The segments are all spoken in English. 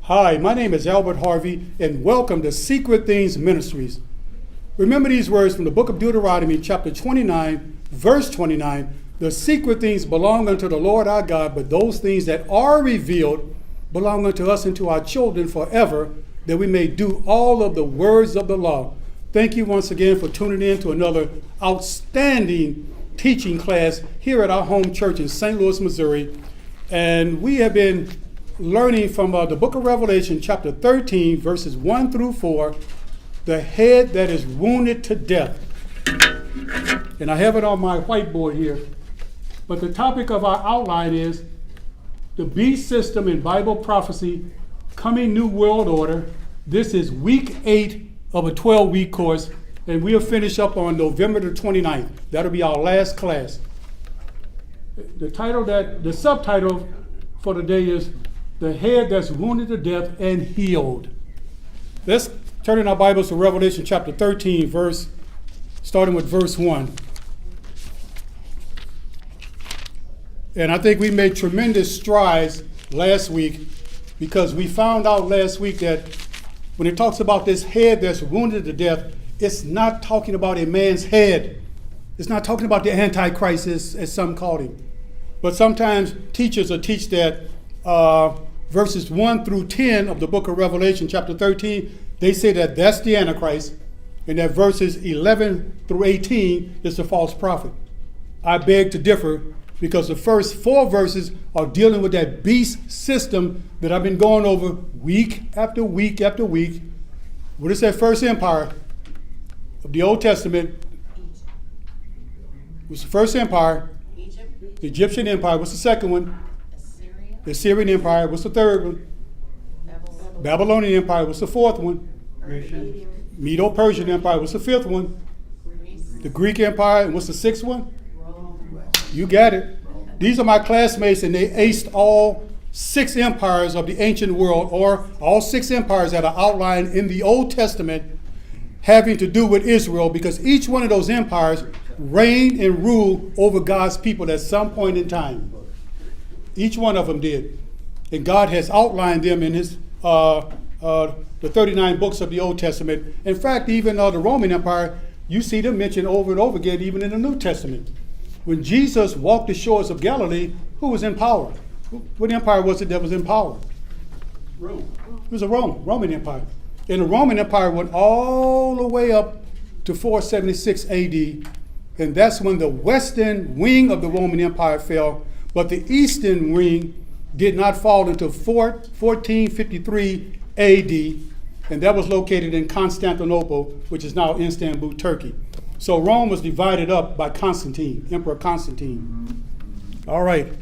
Hi, my name is Albert Harvey, and welcome to Secret Things Ministries. Remember these words from the book of Deuteronomy, chapter 29, verse 29. The secret things belong unto the Lord our God, but those things that are revealed belong unto us and to our children forever, that we may do all of the words of the law. Thank you once again for tuning in to another outstanding teaching class here at our home church in St. Louis, Missouri. And we have been learning from the book of Revelation, chapter 13, verses 1 through 4, the head that is wounded to death. And I have it on my whiteboard here. But the topic of our outline is the beast system in Bible prophecy, coming new world order. This is week 8 of a 12-week course, and we'll finish up on November the 29th. That'll be our last class. The subtitle for today is the head that's wounded to death and healed. Let's turn in our Bibles to Revelation chapter 13, starting with verse 1. And I think we made tremendous strides last week, because we found out last week that when it talks about this head that's wounded to death, it's not talking about a man's head. It's not talking about the Antichrist, as some call him. But sometimes teachers will teach that verses 1 through 10 of the book of Revelation, chapter 13, they say that that's the Antichrist, and that verses 11 through 18 is the false prophet. I beg to differ, because the first 4 verses are dealing with that beast system that I've been going over week after week after week. What is that first empire of the Old Testament? What's the first empire? Egypt. The Egyptian Empire. What's the second one? Assyria. The Assyrian Empire. What's the third one? Babylonian Empire. What's the fourth one? Medo-Persian Empire. What's the fifth one? The Greek Empire. And what's the sixth one? You got it. These are my classmates, and they aced all 6 empires of the ancient world, or all 6 empires that are outlined in the Old Testament having to do with Israel, because each one of those empires reigned and ruled over God's people at some point in time. Each one of them did. And God has outlined them in his the 39 books of the Old Testament. In fact, even the Roman Empire, you see them mentioned over and over again, even in the New Testament. When Jesus walked the shores of Galilee, who was in power? What empire was it that was in power? Rome. It was a Roman Empire. And the Roman Empire went all the way up to 476 AD. And that's when the western wing of the Roman Empire fell. But the eastern wing did not fall until 1453 AD. And that was located in Constantinople, which is now Istanbul, Turkey. So Rome was divided up by Constantine, Emperor Constantine. All right.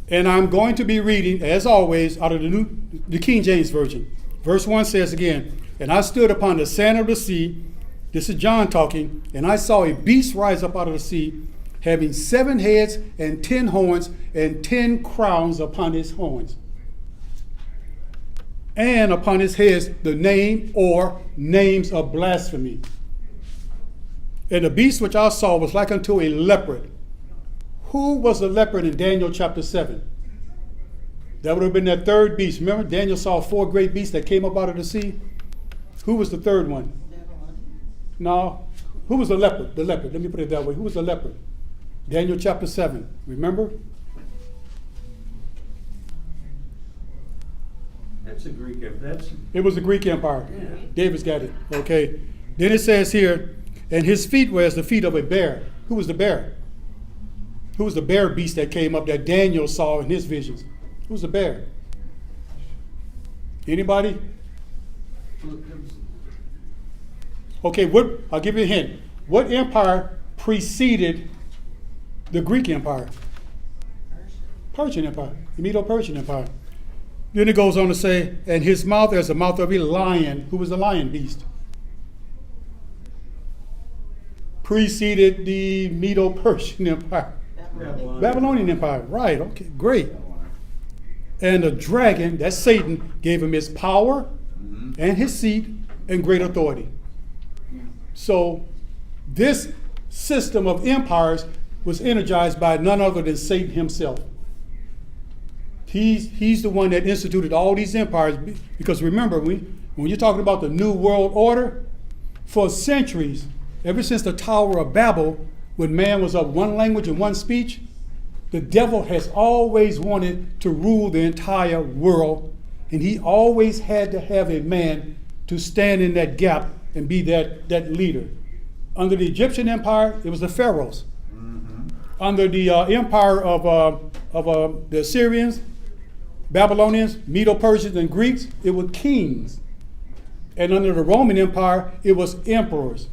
And I'm going to be reading, as always, out of the King James Version. Verse 1 says again, "And I stood upon the sand of the sea," this is John talking, "and I saw a beast rise up out of the sea, having 7 heads and 10 horns, and 10 crowns upon his horns. And upon his heads the name or names of blasphemy. And the beast which I saw was like unto a leopard." Who was the leopard in Daniel chapter 7? That would have been that third beast. Remember, Daniel saw 4 great beasts that came up out of the sea. Who was the third one? No. Who was the leopard? The leopard. Let me put it that way. Who was the leopard? Daniel chapter 7. Remember? That's a Greek empire. It was the Greek Empire. Yeah. David's got it. Okay. Then it says here, "And his feet were as the feet of a bear." Who was the bear? Who was the bear beast that came up that Daniel saw in his visions? Who was the bear? Anybody? Okay, I'll give you a hint. What empire preceded the Greek Empire? Persian Empire. The Medo-Persian Empire. Then it goes on to say, "And his mouth as the mouth of a lion." Who was the lion beast? Preceded the Medo-Persian Empire. Babylonian Empire. Right, okay, great. And the dragon, that's Satan, gave him his power and his seat and great authority. So this system of empires was energized by none other than Satan himself. He's the one that instituted all these empires. Because remember, when you're talking about the New World Order, for centuries, ever since the Tower of Babel, when man was of one language and one speech, the devil has always wanted to rule the entire world. And he always had to have a man to stand in that gap and be that leader. Under the Egyptian Empire, it was the pharaohs. Mm-hmm. Under the empire of the Assyrians, Babylonians, Medo-Persians, and Greeks, it was kings. And under the Roman Empire, it was emperors.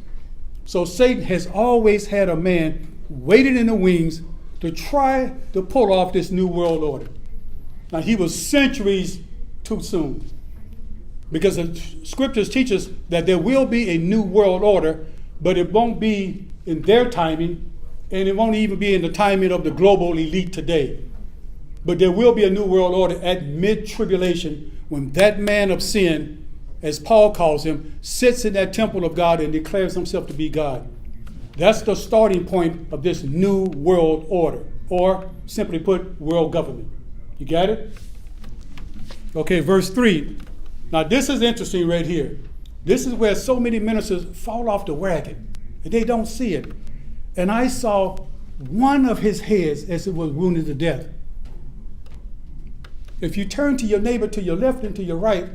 So Satan has always had a man waiting in the wings to try to pull off this new world order. Now, he was centuries too soon, because the scriptures teach us that there will be a new world order, but it won't be in their timing, and it won't even be in the timing of the global elite today. But there will be a new world order at mid-tribulation, when that man of sin, as Paul calls him, sits in that temple of God and declares himself to be God. That's the starting point of this new world order, or simply put, world government. You got it? Okay, verse 3. Now this is interesting right here. This is where so many ministers fall off the wagon, and they don't see it. And I saw one of his heads as it was wounded to death. If you turn to your neighbor to your left and to your right,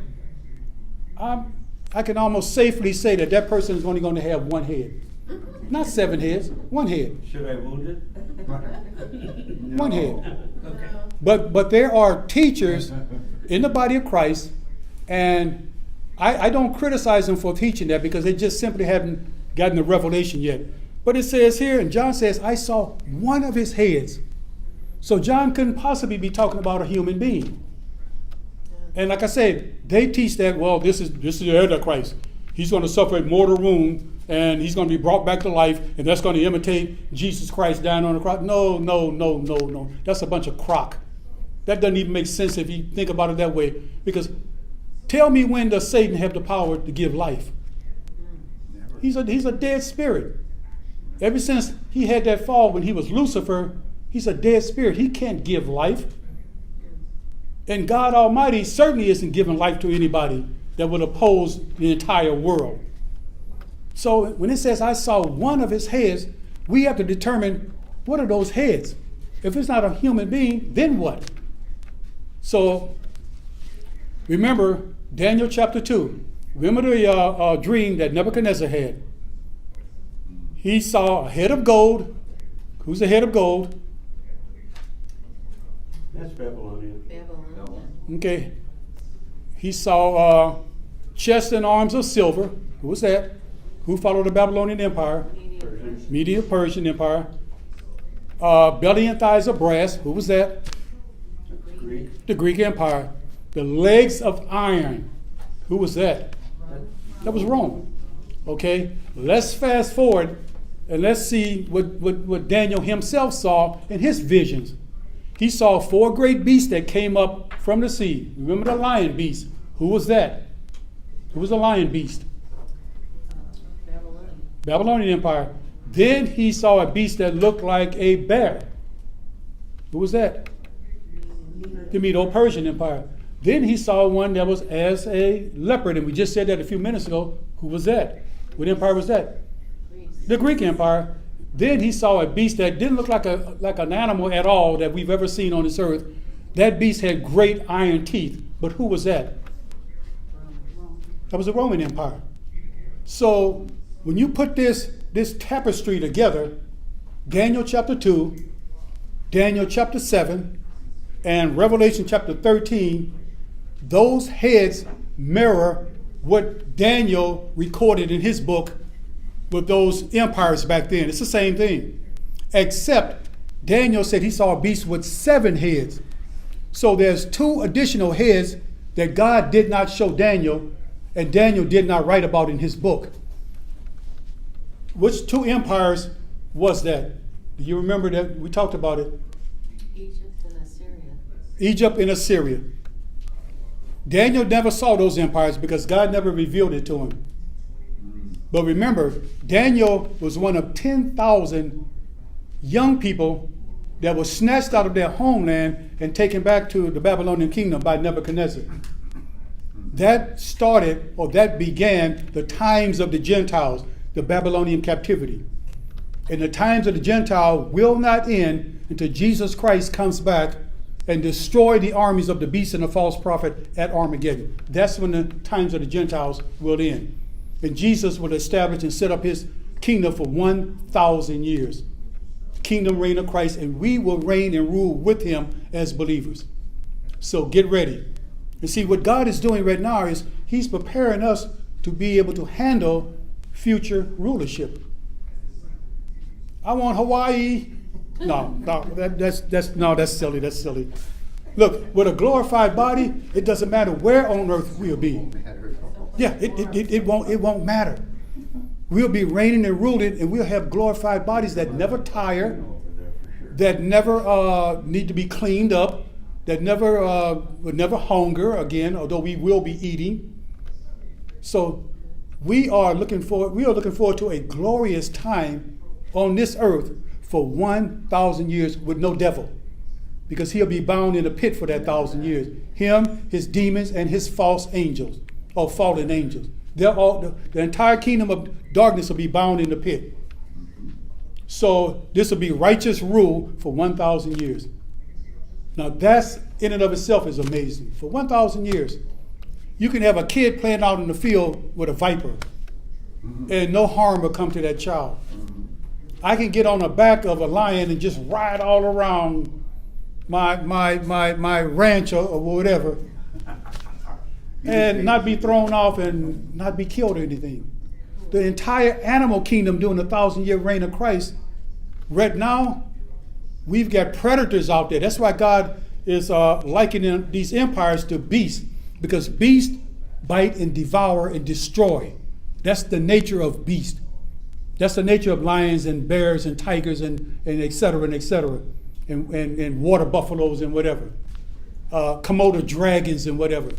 I can almost safely say that that person is only going to have one head. Not 7 heads, one head. Should I wound it? One head. But there are teachers in the body of Christ, and I don't criticize them for teaching that, because they just simply haven't gotten the revelation yet. But it says here, and John says, I saw one of his heads. So John couldn't possibly be talking about a human being. And like I said, they teach that, well, this is the Antichrist. He's going to suffer a mortal wound, and he's going to be brought back to life, and that's going to imitate Jesus Christ dying on the cross. No. That's a bunch of crock. That doesn't even make sense if you think about it that way. Because tell me, when does Satan have the power to give life? He's a dead spirit. Ever since he had that fall when he was Lucifer, he's a dead spirit. He can't give life. And God Almighty certainly isn't giving life to anybody that would oppose the entire world. So when it says, I saw one of his heads, we have to determine, what are those heads? If it's not a human being, then what? So remember Daniel chapter 2. Remember the dream that Nebuchadnezzar had. He saw a head of gold. Who's the head of gold? That's Babylonian. Okay. He saw chest and arms of silver. Who was that? Who followed the Babylonian Empire? Medo-Persian Empire. Belly and thighs of brass. Who was that? Greek. The Greek Empire. The legs of iron. Who was that? That was Rome. Okay. Let's fast forward and let's see what Daniel himself saw in his visions. He saw 4 great beasts that came up from the sea. Remember the lion beast? Who was that? Who was the lion beast? Babylonian Empire. Then he saw a beast that looked like a bear. Who was that? The Medo-Persian Empire. Then he saw one that was as a leopard, and we just said that a few minutes ago. Who was that? What empire was that? The Greek Empire. Then he saw a beast that didn't look like an animal at all that we've ever seen on this earth. That beast had great iron teeth. But who was that? That was the Roman Empire. So when you put this tapestry together, Daniel chapter 2, Daniel chapter 7, and Revelation chapter 13, those heads mirror what Daniel recorded in his book with those empires back then. It's the same thing, except Daniel said he saw a beast with 7 heads. So there's 2 additional heads that God did not show Daniel, and Daniel did not write about in his book. Which 2 empires was that? Do you remember that? We talked about it. Egypt and Assyria. Egypt and Assyria. Daniel never saw those empires because God never revealed it to him. But remember, Daniel was one of 10,000 young people that was snatched out of their homeland and taken back to the Babylonian kingdom by Nebuchadnezzar. That started, or that began, the times of the Gentiles, the Babylonian captivity. And the times of the Gentile will not end until Jesus Christ comes back and destroy the armies of the beast and the false prophet at Armageddon. That's when the times of the Gentiles will end. And Jesus will establish and set up his kingdom for 1,000 years. Kingdom reign of Christ, and we will reign and rule with him as believers. So get ready. And see, what God is doing right now is he's preparing us to be able to handle future rulership. I want Hawaii. No, that's silly. That's silly. Look, with a glorified body, it doesn't matter where on earth we'll be. Yeah, it won't matter. We'll be reigning and ruling, and we'll have glorified bodies that never tire, that never need to be cleaned up, that would never hunger again, although we will be eating. So we are looking forward to a glorious time on this earth for 1,000 years with no devil, because he'll be bound in a pit for that 1,000 years. Him, his demons, and his false angels, or fallen angels. The entire kingdom of darkness will be bound in the pit. So this will be righteous rule for 1,000 years. Now that's in and of itself is amazing. For 1,000 years, you can have a kid playing out in the field with a viper, and no harm will come to that child. I can get on the back of a lion and just ride all around my ranch or whatever, and not be thrown off and not be killed or anything. The entire animal kingdom during the 1,000-year reign of Christ, right now, we've got predators out there. That's why God is likening these empires to beasts, because beasts bite and devour and destroy. That's the nature of beasts. That's the nature of lions and bears and tigers and et cetera, and water buffaloes and whatever. Komodo dragons and whatever.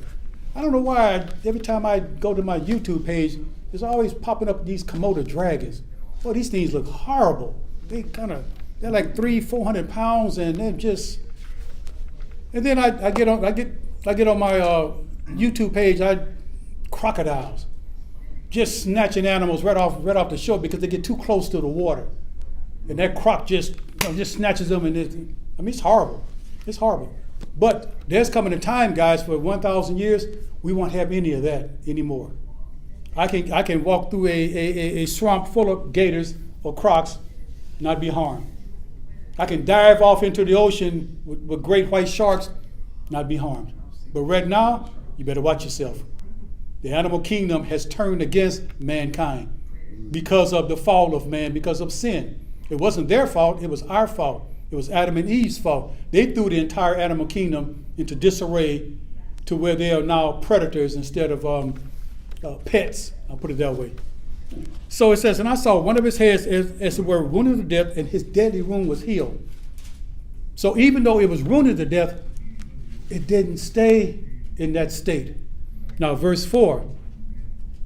I don't know why every time I go to my YouTube page, there's always popping up these Komodo dragons. Boy, these things look horrible. They're like 300-400 pounds, and they're just. And then I get on my YouTube page. Crocodiles, just snatching animals right off the shore because they get too close to the water, and that croc just snatches them, and it's horrible. It's horrible. But there's coming a time, guys, for 1,000 years, we won't have any of that anymore. I can walk through a swamp full of gators or crocs, not be harmed. I can dive off into the ocean with great white sharks, not be harmed. But right now, you better watch yourself. The animal kingdom has turned against mankind because of the fall of man, because of sin. It wasn't their fault, it was our fault. It was Adam and Eve's fault. They threw the entire animal kingdom into disarray to where they are now predators instead of pets. I'll put it that way. So it says, and I saw one of his heads as it were wounded to death, and his deadly wound was healed. So even though it was wounded to death, it didn't stay in that state. Now, verse 4.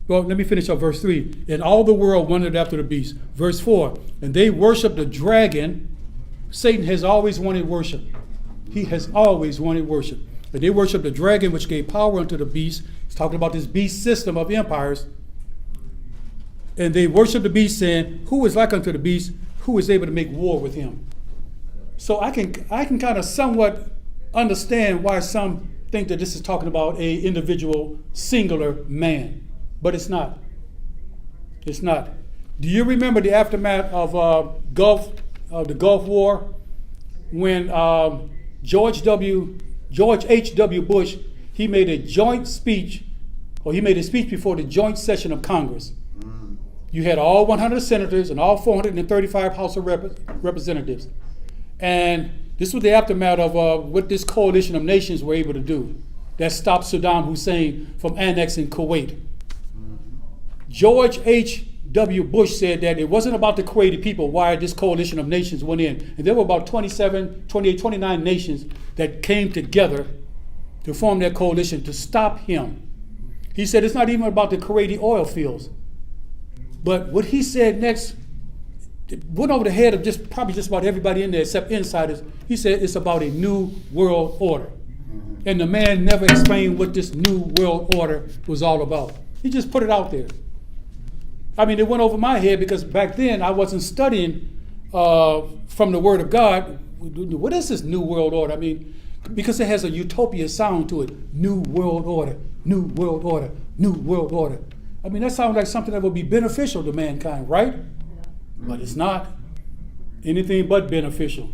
Well, let me finish up verse 3. And all the world wondered after the beast. Verse 4. And they worshiped the dragon. Satan has always wanted worship. He has always wanted worship. And they worshiped the dragon, which gave power unto the beast. He's talking about this beast system of empires. And they worshiped the beast, saying, who is like unto the beast? Who is able to make war with him? So I can kind of somewhat understand why some think that this is talking about a individual, singular man. But it's not. It's not. Do you remember the aftermath of the Gulf War, when George H.W. Bush, he made a speech before the joint session of Congress. You had all 100 senators and all 435 House of Representatives. And this was the aftermath of what this coalition of nations were able to do. That stopped Saddam Hussein from annexing Kuwait. George H.W. Bush said that it wasn't about the Kuwaiti people why this coalition of nations went in. And there were about 28, 29 nations that came together to form that coalition to stop him. He said it's not even about the Kuwaiti oil fields. But what he said next it went over the head of probably just about everybody in there except insiders. He said it's about a new world order. And the man never explained what this new world order was all about. He just put it out there. I mean, it went over my head because back then I wasn't studying from the Word of God. What is this new world order? I mean, because it has a utopia sound to it. New world order, new world order, new world order. I mean, that sounds like something that would be beneficial to mankind, right? But it's not anything but beneficial.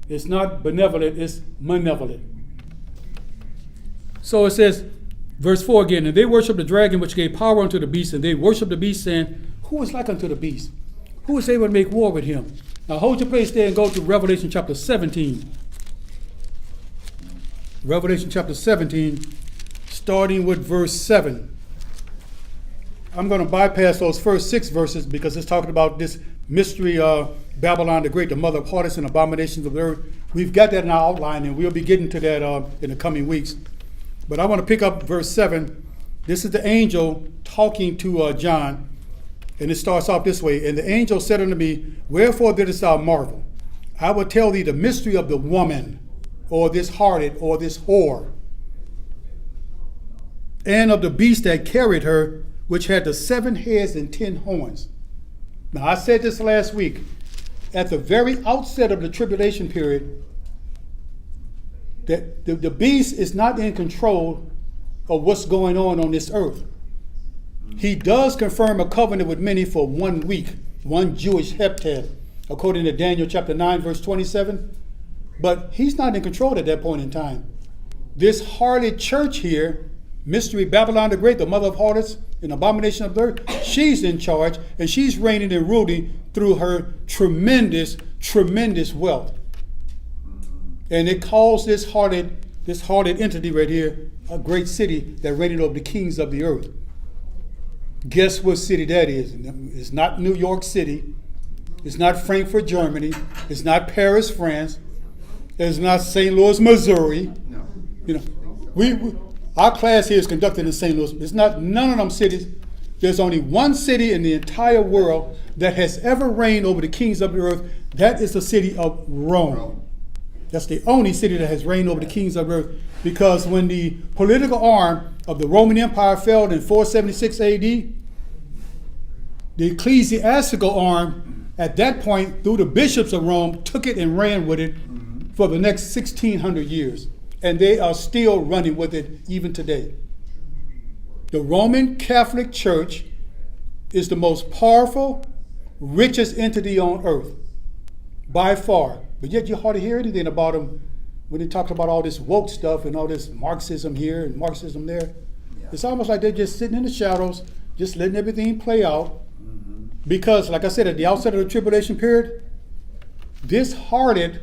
It's not benevolent, it's malevolent. So it says, verse 4 again, and they worship the dragon which gave power unto the beast, and they worship the beast, saying, who is like unto the beast? Who is able to make war with him? Now hold your place there and go to Revelation chapter 17. Revelation chapter 17, starting with verse 7. I'm going to bypass those first 6 verses because it's talking about this mystery Babylon the Great, the mother of harlots and abominations of the earth. We've got that in our outline, and we'll be getting to that in the coming weeks. But I want to pick up verse 7. This is the angel talking to John, and it starts off this way. And the angel said unto me, wherefore didst thou marvel? I will tell thee the mystery of the woman, or this harlot, or this whore, and of the beast that carried her, which had the 7 heads and 10 horns. Now, I said this last week. At the very outset of the tribulation period, that the beast is not in control of what's going on this earth. He does confirm a covenant with many for 1 week, one Jewish heptad, according to Daniel chapter 9, verse 27. But he's not in control at that point in time. This harlot church here, Mystery Babylon the Great, the mother of harlots and abomination of the earth, she's in charge, and she's reigning and ruling through her tremendous, tremendous wealth. And it calls this harlot entity right here a great city that reigned over the kings of the earth. Guess what city that is? It's not New York City. It's not Frankfurt, Germany. It's not Paris, France. It's not St. Louis, Missouri. No. You know, our class here is conducted in St. Louis. It's not none of them cities. There's only one city in the entire world that has ever reigned over the kings of the earth. That is the city of Rome. That's the only city that has reigned over the kings of the earth. Because when the political arm of the Roman Empire fell in 476 AD, the ecclesiastical arm at that point, through the bishops of Rome, took it and ran with it for the next 1,600 years. And they are still running with it even today. The Roman Catholic Church is the most powerful, richest entity on earth, by far. But yet you hardly hear anything about them when they talk about all this woke stuff and all this Marxism here and Marxism there. Yeah. It's almost like they're just sitting in the shadows, just letting everything play out. Mm-hmm. Because, like I said, at the outset of the tribulation period, this harlot,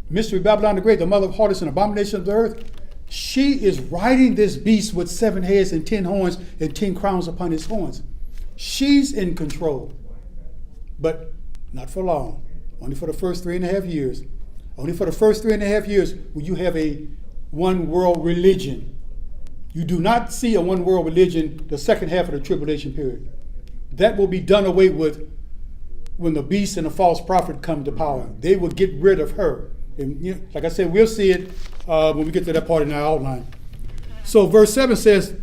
Mystery Babylon the Great, the mother of harlots and abomination of the earth, she is riding this beast with 7 heads and 10 horns and 10 crowns upon his horns. She's in control, but not for long. Only for the first 3.5 years. Only for the first 3.5 years will you have a one world religion. You do not see a one world religion the second half of the tribulation period. That will be done away with when the beast and the false prophet come to power. They will get rid of her. And you know, like I said, we'll see it when we get to that part in our outline. So verse 7 says,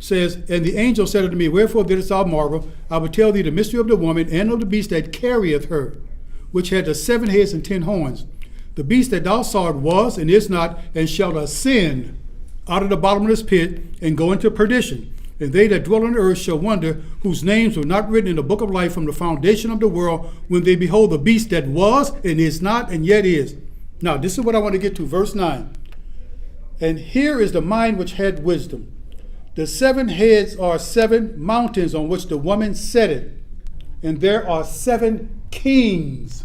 and the angel said unto me, wherefore didst thou marvel? I will tell thee the mystery of the woman and of the beast that carrieth her, which had the 7 heads and 10 horns. The beast that thou sawest was and is not, and shall ascend out of the bottomless pit and go into perdition. And they that dwell on the earth shall wonder, whose names were not written in the book of life from the foundation of the world, when they behold the beast that was and is not and yet is. Now, this is what I want to get to, verse 9. And here is the mind which had wisdom. The 7 heads are 7 mountains on which the woman sitteth, and there are 7 kings.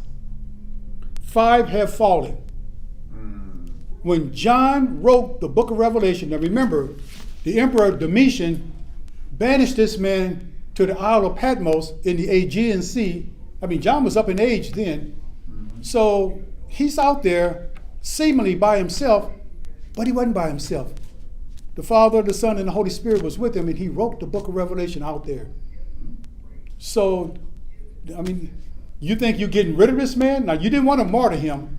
5 have fallen. When John wrote the book of Revelation, now remember, the emperor Domitian banished this man to the Isle of Patmos in the Aegean Sea. I mean, John was up in age then. So he's out there seemingly by himself, but he wasn't by himself. The Father, the Son, and the Holy Spirit was with him, and he wrote the book of Revelation out there. So, I mean, You think you're getting rid of this man? Now, you didn't want to martyr him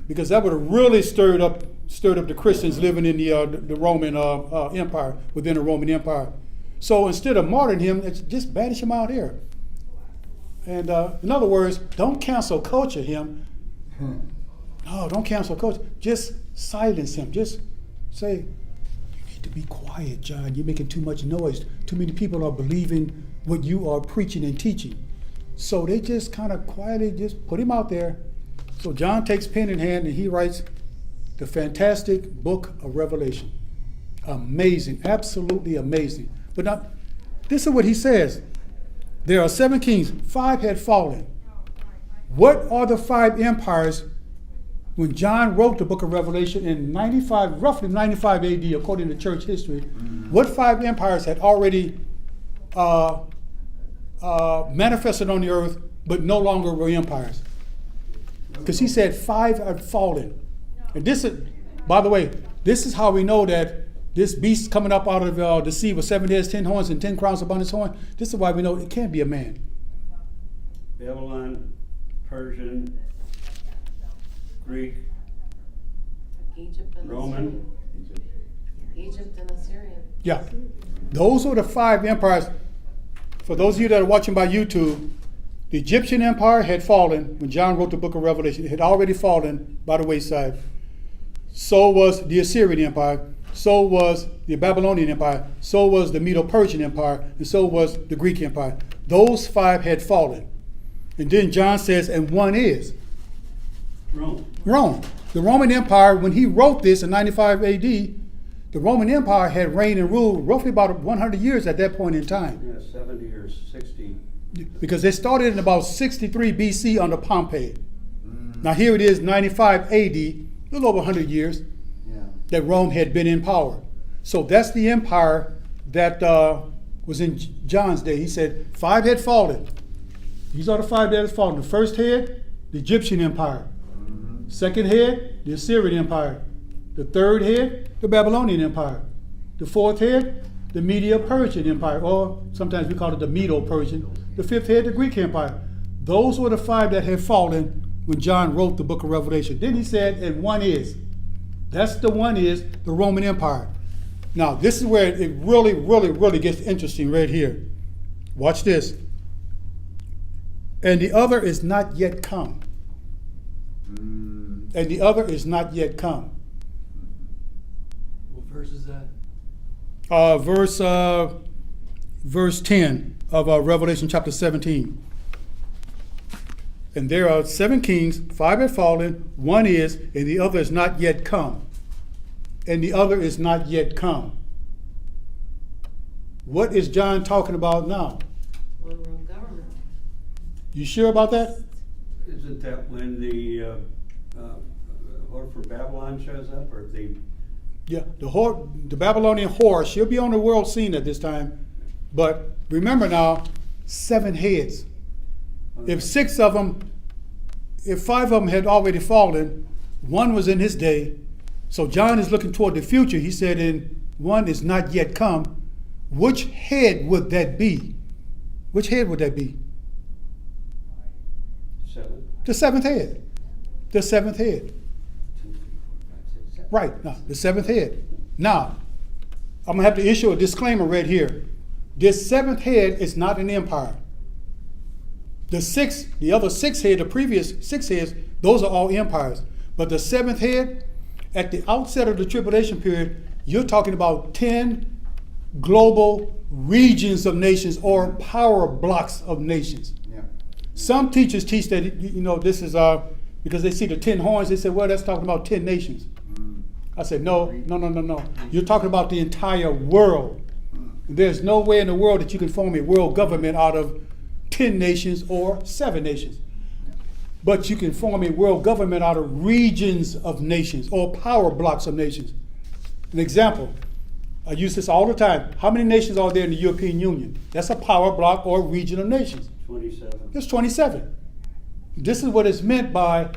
because that would have really stirred up the Christians living in the Roman Empire, within the Roman Empire. So instead of martyring him, just banish him out here. And in other words, don't cancel culture him. No, don't cancel culture. Just silence him. Just say, you need to be quiet, John. You're making too much noise. Too many people are believing what you are preaching and teaching. So they just kind of quietly just put him out there. So John takes pen in hand and he writes the fantastic book of Revelation. Amazing, absolutely amazing. But now, this is what he says. There are 7 kings, 5 had fallen. What are the 5 empires when John wrote the book of Revelation in roughly 95 AD, according to church history? What 5 empires had already manifested on the earth, but no longer were empires? Because he said 5 had fallen. And this is, by the way, this is how we know that this beast coming up out of the sea with 7 heads, 10 horns, and 10 crowns upon his horn. This is why we know it can't be a man. Babylon, Persian, Greek, Egypt and Roman. Assyria. Egypt and Assyria. Yeah. Those are the 5 empires. For those of you that are watching by YouTube, the Egyptian empire had fallen when John wrote the book of Revelation. It had already fallen by the wayside. So was the Assyrian empire. So was the Babylonian empire. So was the Medo-Persian empire. And so was the Greek empire. Those 5 had fallen. And then John says, and one is Rome. The Roman Empire, when he wrote this in 95 AD, the Roman Empire had reigned and ruled roughly about 100 years at that point in time. Yeah, 70 or 60. Because they started in about 63 BC under Pompey. Now here it is, 95 AD, a little over 100 years, that Rome had been in power. So that's the empire that was in John's day. He said 5 had fallen. These are the 5 that had fallen. The first head, the Egyptian empire. Second head, the Assyrian empire. The third head, the Babylonian empire. The fourth head, the Medo-Persian empire, or sometimes we call it the Medo-Persian. The 5th head, the Greek empire. Those were the 5 that had fallen when John wrote the book of Revelation. Then he said, and one is. That's the one is the Roman Empire. Now, this is where it really, really, really gets interesting right here. Watch this. And the other is not yet come. And the other is not yet come. What verse is that? Verse 10 of Revelation chapter 17. And there are 7 kings, 5 have fallen, one is, and the other is not yet come. And the other is not yet come. What is John talking about now? One world government. You sure about that? Isn't that when the whore for Babylon shows up, or the? Yeah, the Babylonian whore, she'll be on the world scene at this time. But remember now, 7 heads. If 5 of them had already fallen, one was in his day. So John is looking toward the future. He said, and one is not yet come. Which head would that be? Which head would that be? 7. The 7th head. The 7th head. 2, 3, 4, 5, 6, 7. Right, now, the 7th head. Now, I'm going to have to issue a disclaimer right here. This 7th head is not an empire. The other 6 head, the previous 6 heads, those are all empires. But the 7th head, at the outset of the tribulation period, you're talking about 10 global regions of nations or power blocks of nations. Yeah. Some teachers teach that, this is because they see the 10 horns, they say, well, that's talking about 10 nations. I said, no. You're talking about the entire world. There's no way in the world that you can form a world government out of 10 nations or 7 nations. But you can form a world government out of regions of nations or power blocks of nations. An example, I use this all the time. How many nations are there in the European Union? That's a power block or region of nations. 27. There's 27. This is what is meant by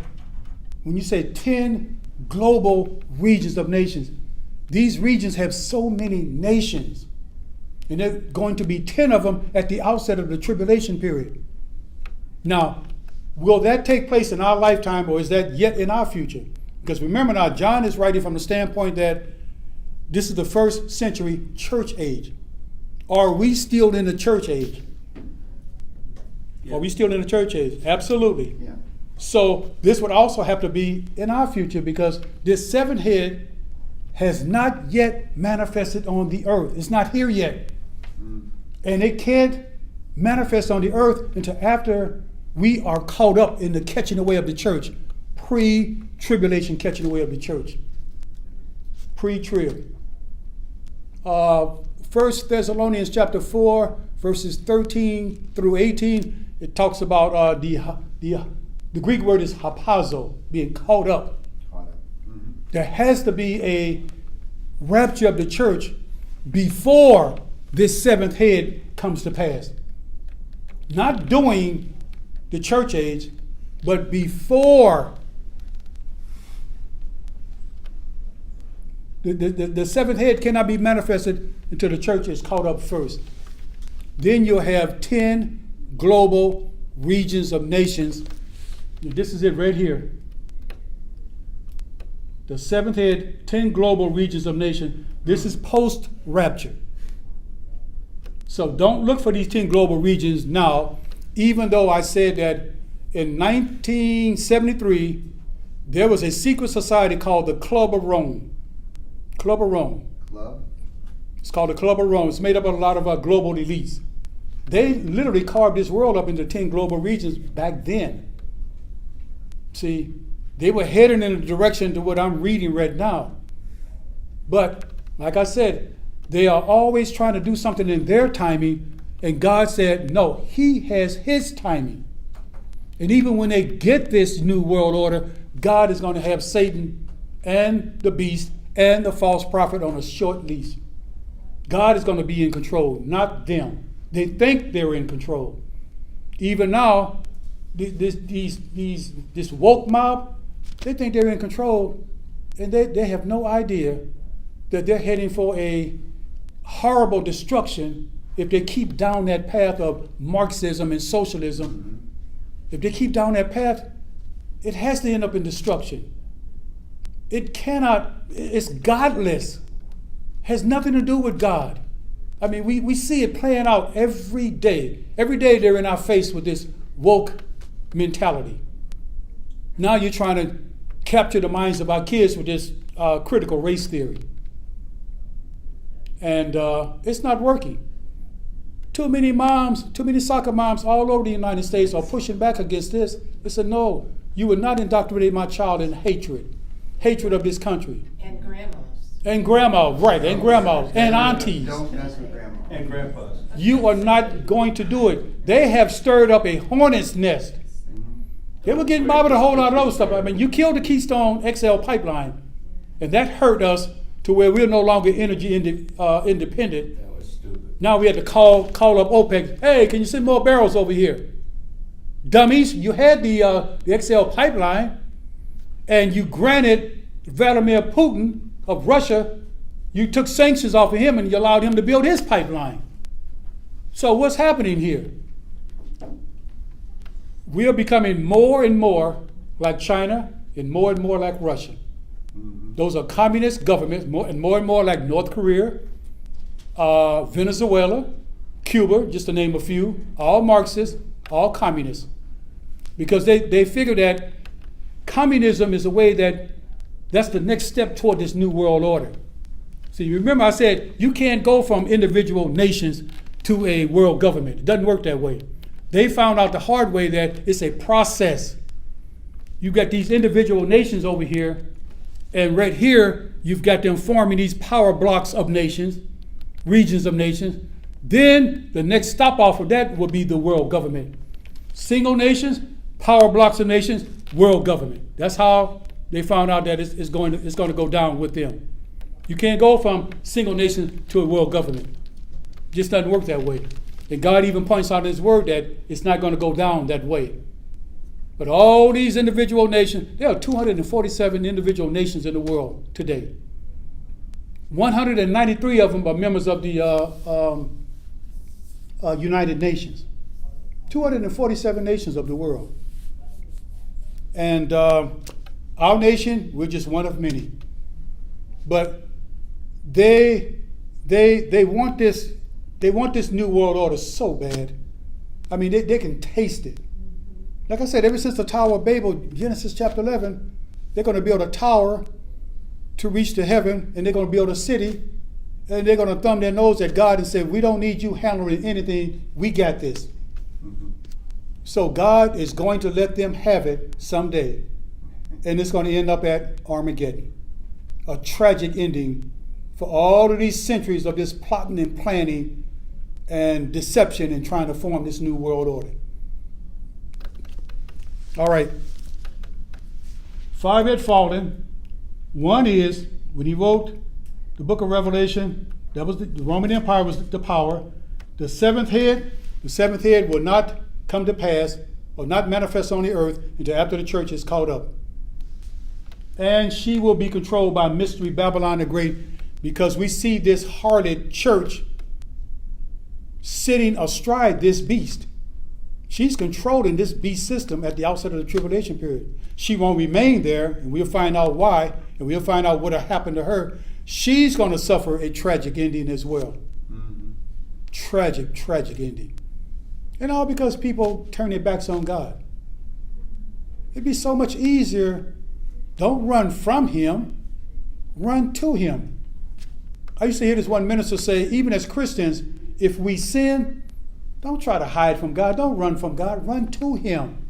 when you say 10 global regions of nations. These regions have so many nations. And there are going to be 10 of them at the outset of the tribulation period. Now, will that take place in our lifetime, or is that yet in our future? Because remember now, John is writing from the standpoint that this is the first century church age. Are we still in the church age? Yeah. Are we still in the church age? Absolutely. Yeah. So this would also have to be in our future, because this seventh head has not yet manifested on the earth. It's not here yet. And it can't manifest on the earth until after we are caught up in the catching away of the church. Pre-tribulation catching away of the church. Pre-trib. 1 Thessalonians chapter 4, verses 13 through 18, it talks about the Greek word is hapazo, being caught up. There has to be a rapture of the church before this seventh head comes to pass. Not during the church age, but before the seventh head cannot be manifested until the church is caught up first. Then you'll have 10 global regions of nations. This is it right here. The seventh head, 10 global regions of nation. This is post-rapture. So don't look for these 10 global regions now, even though I said that in 1973, there was a secret society called the Club of Rome. Club of Rome. Club? It's called the Club of Rome. It's made up of a lot of global elites. They literally carved this world up into 10 global regions back then. See, they were heading in the direction to what I'm reading right now. But, like I said, they are always trying to do something in their timing, and God said, no, He has His timing. And even when they get this new world order, God is going to have Satan and the beast and the false prophet on a short leash. God is going to be in control, not them. They think they're in control. Even now, this woke mob, they think they're in control, and they have no idea that they're heading for a horrible destruction if they keep down that path of Marxism and socialism. If they keep down that path, it has to end up in destruction. It cannot, it's godless. Has nothing to do with God. I mean, we see it playing out every day. Every day they're in our face with this woke mentality. Now you're trying to capture the minds of our kids with this critical race theory. And it's not working. Too many moms, too many soccer moms all over the United States are pushing back against this. They said, no, you will not indoctrinate my child in hatred of this country. And grandmas. And grandma, right, and grandmas, and aunties. Don't mess with grandma. And grandpas. You are not going to do it. They have stirred up a hornet's nest. They were getting by with a whole lot of other stuff. I mean, you killed the Keystone XL pipeline, and that hurt us to where we're no longer energy independent. That was stupid. Now we had to call up OPEC. Hey, can you send more barrels over here? Dummies, you had the XL pipeline, and you granted Vladimir Putin of Russia, you took sanctions off of him and you allowed him to build his pipeline. So what's happening here? We are becoming more and more like China and more like Russia. Those are communist governments, more and more like North Korea, Venezuela, Cuba, just to name a few, all Marxists, all communists. Because they figure that communism is a way that's the next step toward this new world order. See, remember I said you can't go from individual nations to a world government. It doesn't work that way. They found out the hard way that it's a process. You've got these individual nations over here, and right here you've got them forming these power blocks of nations, regions of nations. Then the next stop off of that will be the world government. Single nations, power blocks of nations, world government. That's how they found out that it's going to go down with them. You can't go from single nation to a world government. It just doesn't work that way. And God even points out in His Word that it's not going to go down that way. But all these individual nations, there are 247 individual nations in the world today. 193 of them are members of the United Nations. 247 nations of the world. And our nation, we're just one of many. But they want this new world order so bad. I mean, they can taste it. Like I said, ever since the Tower of Babel, Genesis chapter 11, they're going to build a tower to reach to heaven, and they're going to build a city, and they're going to thumb their nose at God and say, we don't need you handling anything. We got this. So God is going to let them have it someday. And it's going to end up at Armageddon. A tragic ending for all of these centuries of this plotting and planning and deception and trying to form this new world order. All right. 5 had fallen. One is, when he wrote the book of Revelation, that was the Roman Empire was the power. The seventh head will not come to pass or not manifest on the earth until after the church is caught up. And she will be controlled by Mystery Babylon the Great, because we see this harlot church sitting astride this beast. She's controlling this beast system at the outset of the tribulation period. She won't remain there, and we'll find out why, and we'll find out what will happen to her. She's going to suffer a tragic ending as well. Mm-hmm. Tragic ending. And all because people turn their backs on God. It'd be so much easier. Don't run from him, run to him. I used to hear this one minister say, even as Christians, if we sin, don't try to hide from God. Don't run from God. Run to him.